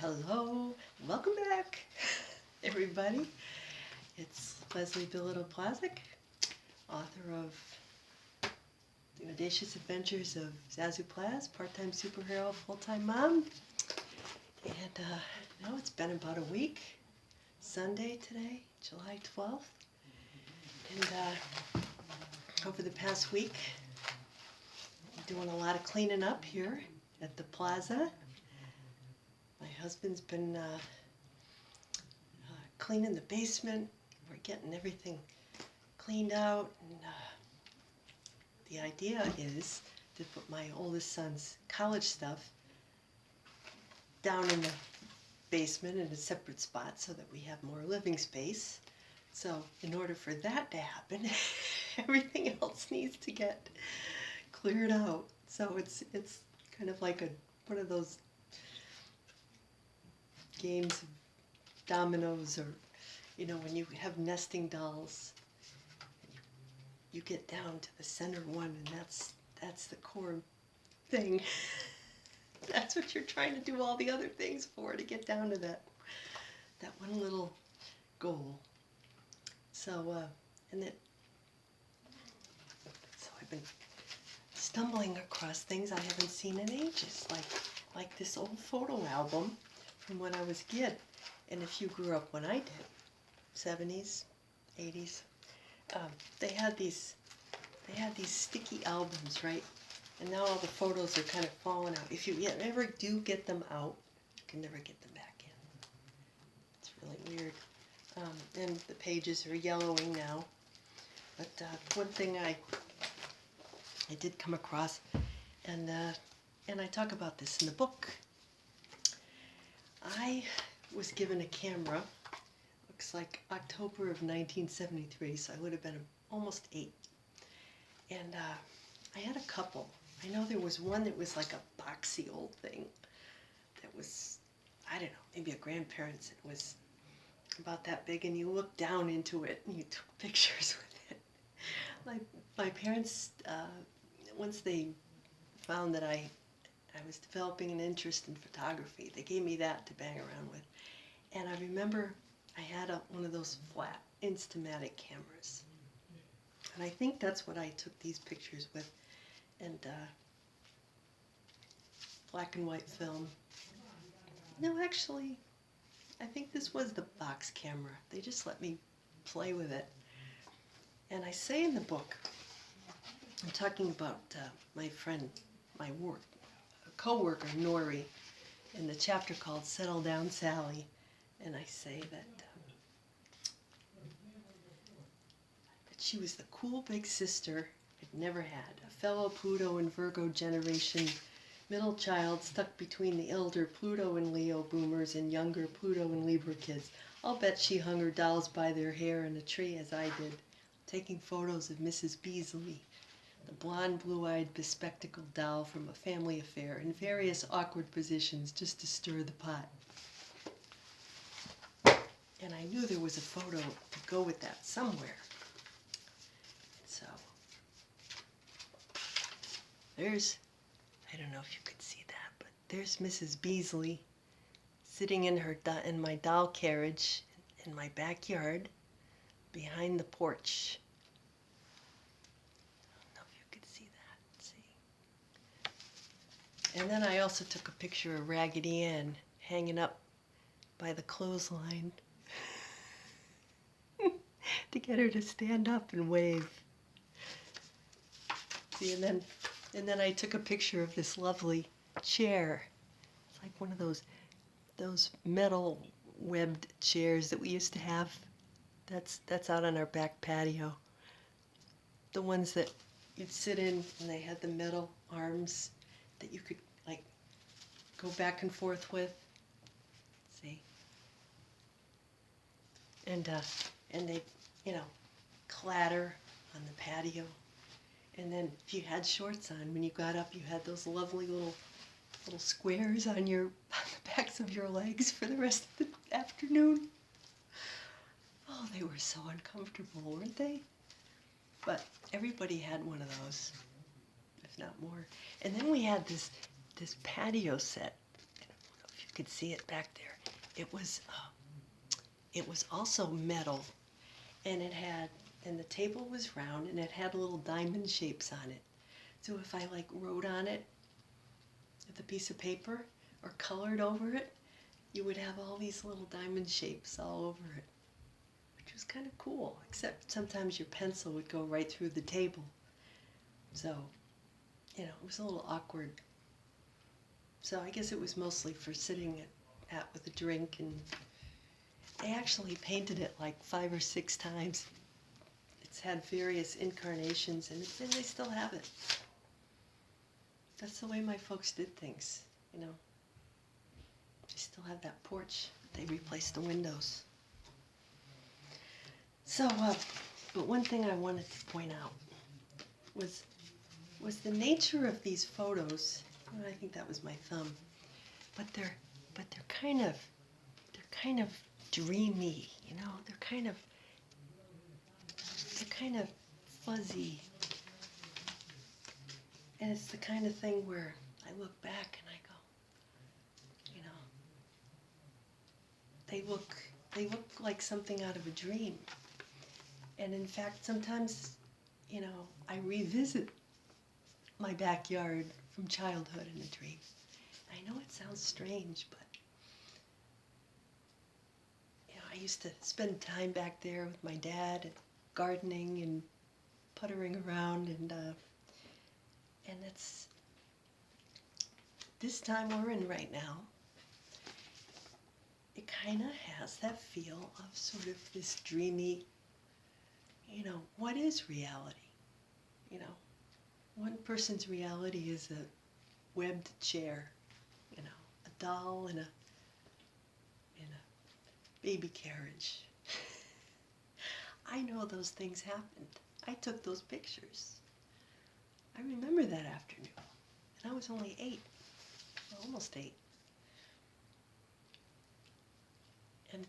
Hello, welcome back, everybody. It's Leslie Plazz, author of The Audacious Adventures of Zazoo Plazz, part-time superhero, full-time mom. And now it's been about a week, Sunday today, July 12th. And over the past week, I'm doing a lot of cleaning up here at the plaza. My husband's been cleaning the basement. We're getting everything cleaned out. And the idea is to put my oldest son's college stuff down in the basement in a separate spot so that we have more living space. So in order for that to happen, everything else needs to get cleared out. So it's kind of like one of those games of dominoes, or when you have nesting dolls, you get down to the center one, and that's the core thing. That's what you're trying to do all the other things for, to get down to that one little goal. So I've been stumbling across things I haven't seen in ages, like this old photo album from when I was a kid. And if you grew up when I did, 70s, 80s, they had these sticky albums, right? And now all the photos are kind of falling out. If you ever do get them out, you can never get them back in. It's really weird. And the pages are yellowing now. But one thing I did come across, and I talk about this in the book. I was given a camera, looks like October of 1973, so I would have been almost 8. And I had a couple. I know there was one that was like a boxy old thing that was, I don't know, maybe a grandparent's. It was about that big, and you looked down into it and you took pictures with it. My parents, once they found that I was developing an interest in photography, they gave me that to bang around with. And I remember I had one of those flat Instamatic cameras. And I think that's what I took these pictures with. And black and white film. No, actually, I think this was the box camera. They just let me play with it. And I say in the book, I'm talking about my friend, my co-worker, Nori, in the chapter called Settle Down, Sally. And I say that she was the cool big sister I'd never had, a fellow Pluto and Virgo generation middle child stuck between the elder Pluto and Leo boomers and younger Pluto and Libra kids. I'll bet she hung her dolls by their hair in a tree as I did, taking photos of Mrs. Beasley, the blonde, blue-eyed, bespectacled doll from a family affair, in various awkward positions just to stir the pot. And I knew there was a photo to go with that somewhere. So, there's, I don't know if you could see that, but there's Mrs. Beasley sitting in my doll carriage in my backyard behind the porch. And then I also took a picture of Raggedy Ann hanging up by the clothesline to get her to stand up and wave. See, and then I took a picture of this lovely chair. It's like one of those metal webbed chairs that we used to have. That's out on our back patio. The ones that you'd sit in, and they had the metal arms that you could go back and forth with. See? And they, clatter on the patio. And then if you had shorts on, when you got up, you had those lovely little squares on the backs of your legs for the rest of the afternoon. Oh, they were so uncomfortable, weren't they? But everybody had one of those, if not more. And then we had this patio set. I don't know if you could see it back there. It was also metal, and the table was round, and it had little diamond shapes on it. So if I like wrote on it with a piece of paper or colored over it, you would have all these little diamond shapes all over it, which was kind of cool, except sometimes your pencil would go right through the table. So, it was a little awkward. So I guess it was mostly for sitting at with a drink, and I actually painted it like 5 or 6 times. It's had various incarnations, and they still have it. That's the way my folks did things, They still have that porch. They replaced the windows. So, but one thing I wanted to point out was the nature of these photos. I think that was my thumb. But they're kind of dreamy, They're kind of fuzzy. And it's the kind of thing where I look back and I go, they look like something out of a dream. And in fact, sometimes, I revisit my backyard from childhood in a dream. I know it sounds strange, but I used to spend time back there with my dad, and gardening and puttering around, and it's this time we're in right now. It kind of has that feel of sort of this dreamy, what is reality? One person's reality is a webbed chair, a doll in a baby carriage. I know those things happened. I took those pictures. I remember that afternoon, and I was only 8, almost 8. And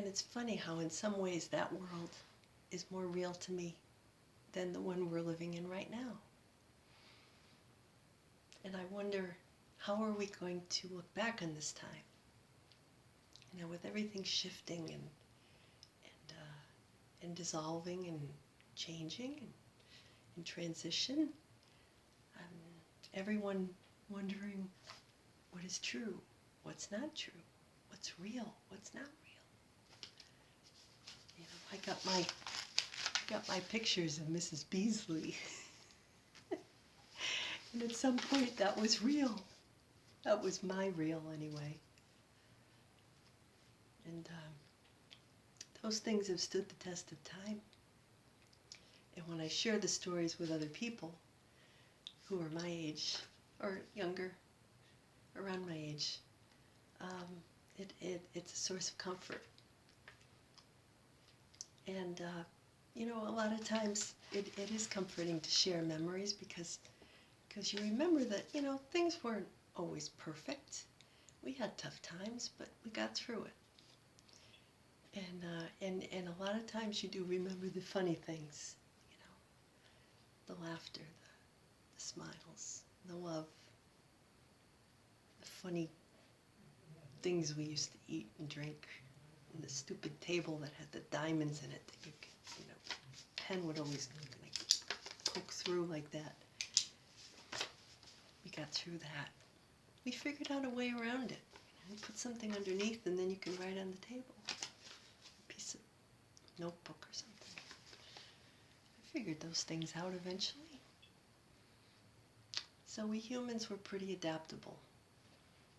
it's funny how in some ways that world is more real to me than the one we're living in right now. And I wonder, how are we going to look back on this time? With everything shifting and dissolving and changing and transition, everyone wondering what is true, what's not true, what's real, what's not real. I got my pictures of Mrs. Beasley. And at some point that was real. That was my real anyway. And those things have stood the test of time. And when I share the stories with other people who are my age or younger, around my age, it's a source of comfort. And a lot of times it is comforting to share memories because you remember that things weren't always perfect. We had tough times, but we got through it. And a lot of times you do remember the funny things, the laughter, the smiles, the love, the funny things we used to eat and drink, and the stupid table that had the diamonds in it that you could, pen would always poke through like that. We got through that. We figured out a way around it. You put something underneath and then you can write on the table. Piece of notebook or something. I figured those things out eventually. So we humans were pretty adaptable.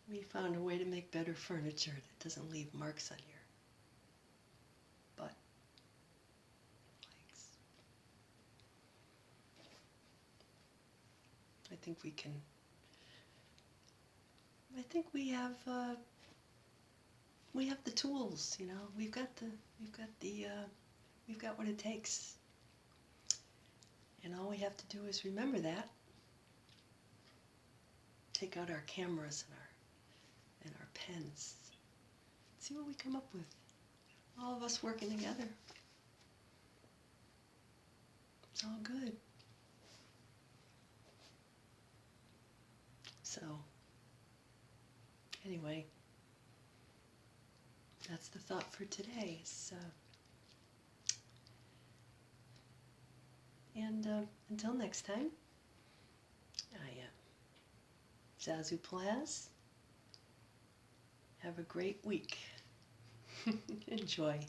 We found a way to make better furniture that doesn't leave marks on your butt, legs. I think we can. I think we have the tools. We've got what it takes, and all we have to do is remember that. Take out our cameras and our pens. See what we come up with. All of us working together. It's all good. So, anyway, that's the thought for today. So, and until next time, I am Zazoo Plazz. Have a great week. Enjoy.